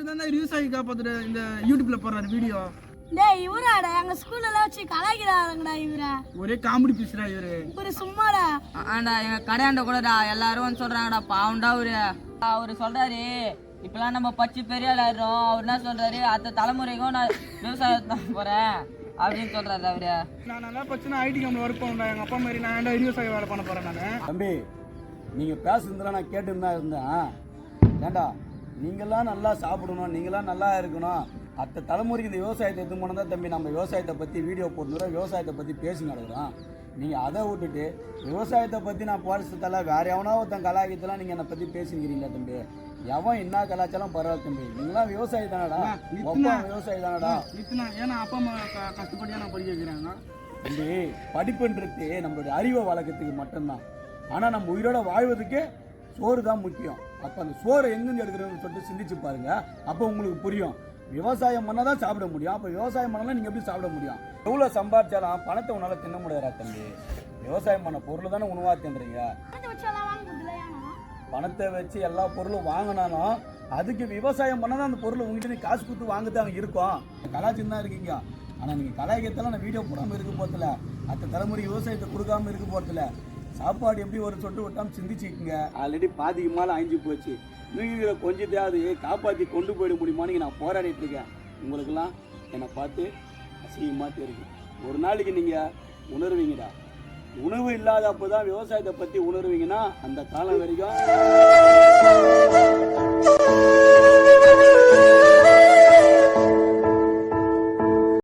தான் விவசாயி காப்பாத்துற இந்த யூடியூப்ல போடுறாரு வீடியோ. டேய் இவராடா எங்க ஸ்கூல்ல வச்சு கலாய்க்கிறாங்கடா இவரா. ஒரே காமெடி பீஸ்டா இவரு. ஒரு சும்மாடா. ஆண்டா எங்க கடையாண்ட கூடடா எல்லாரும் வந்து சொல்றாங்கடா பாவம்டா அவரு சொல்றாரு இப்பெல்லாம் நம்ம பச்சு பெரிய ஆள் ஆயிடுறோம். அவர் என்ன சொல்றாரு அடுத்த தலைமுறைக்கும் நான் விவசாயத்தை தான் போறேன் அப்படின்னு சொல்றாரு அவரு. நான் நல்லா பச்சுனா ஐடி கம்பெனி ஒர்க் பண்ணேன். எங்க அப்பா மாதிரி நான் விவசாய வேலை பண்ண போறேன் நானு. தம்பி நீங்க பேசுறதுல நான் கேட்டுன்னு தான் இருந்தேன். ஏண்டா நீங்களாம் நல்லா சாப்பிடணும், நீங்களாம் நல்லா இருக்கணும், அடுத்த தலைமுறைக்கு இந்த விவசாயத்தை எது போனால் தான் தம்பி நம்ம விவசாயத்தை பற்றி வீடியோ போட்டுறோம், விவசாயத்தை பற்றி பேசி நடக்கிறோம். நீங்கள் அதை விட்டுட்டு விவசாயத்தை பற்றி நான் போடுறதால வேறு எவனோ ஒருத்தன் கலாய்க்கத்தெல்லாம் நீங்கள் என்னை பற்றி பேசிக்கிறீங்களா தம்பி? எவன் என்ன கலாச்சாரம் பரவாயில்ல தம்பி, நீங்களாம் விவசாயி தானடா, விவசாயி தானடா. ஏன்னா அப்பா அம்மா கஷ்டப்படியா நான் படிக்க வைக்கிறாங்க தம்பி. படிப்புன்றது நம்மளுடைய அறிவை வளர்க்கறதுக்கு மட்டும்தான். ஆனால் நம்ம உயிரோட வாழ்வதுக்கு சோறு தான் முக்கியம். அப்போ அந்த சோறை எங்கேருந்து எடுக்கிறதுன்னு சொல்லிட்டு சிந்திச்சு பாருங்க. அப்போ உங்களுக்கு புரியும். விவசாயம் பண்ணால் தான் சாப்பிட முடியும். அப்போ விவசாயம் பண்ணலாம் நீங்கள் எப்படி சாப்பிட முடியும்? எவ்வளோ சம்பாதிச்சாலும் பணத்தை உன்னால் தின்ன முடியாதா தம்பி? விவசாயம் பண்ண பொருள் தானே உணவாக தின்றீங்க. பணத்தை வச்சு எல்லா பொருளும் வாங்கினாலும் அதுக்கு விவசாயம் பண்ணால் தான் அந்த பொருள் உங்ககிட்ட நீ காசு கொடுத்து வாங்கத்தான் இருக்கும். கலாச்சாரம் தான் இருக்கீங்க. ஆனால் நீங்கள் கலாய்க்கத்தெல்லாம் நான் வீடியோ போடாமல் இருக்க போகிறதில்ல, அடுத்த தலைமுறை விவசாயத்தை கொடுக்காமல் இருக்க போகிறதில்ல. சாப்பாடு எப்படி ஒரு சொட்டு விட்டாமல் சிந்திச்சுக்குங்க. ஆல்ரெடி பாதிக்கு மேலே அழிஞ்சு போச்சு. நீங்கள் கொஞ்சத்தையாவது காப்பாற்றி கொண்டு போயிட முடியுமான்னு நான் போராடிட்டு இருக்கேன். உங்களுக்கெல்லாம் என்னை பார்த்து அசிங்கமாக தெரியும். ஒரு நாளைக்கு நீங்கள் உணர்வீங்கடா. உணவு இல்லாத அப்போ தான் விவசாயத்தை பற்றி உணர்வீங்கன்னா அந்த காலம் வரைக்கும்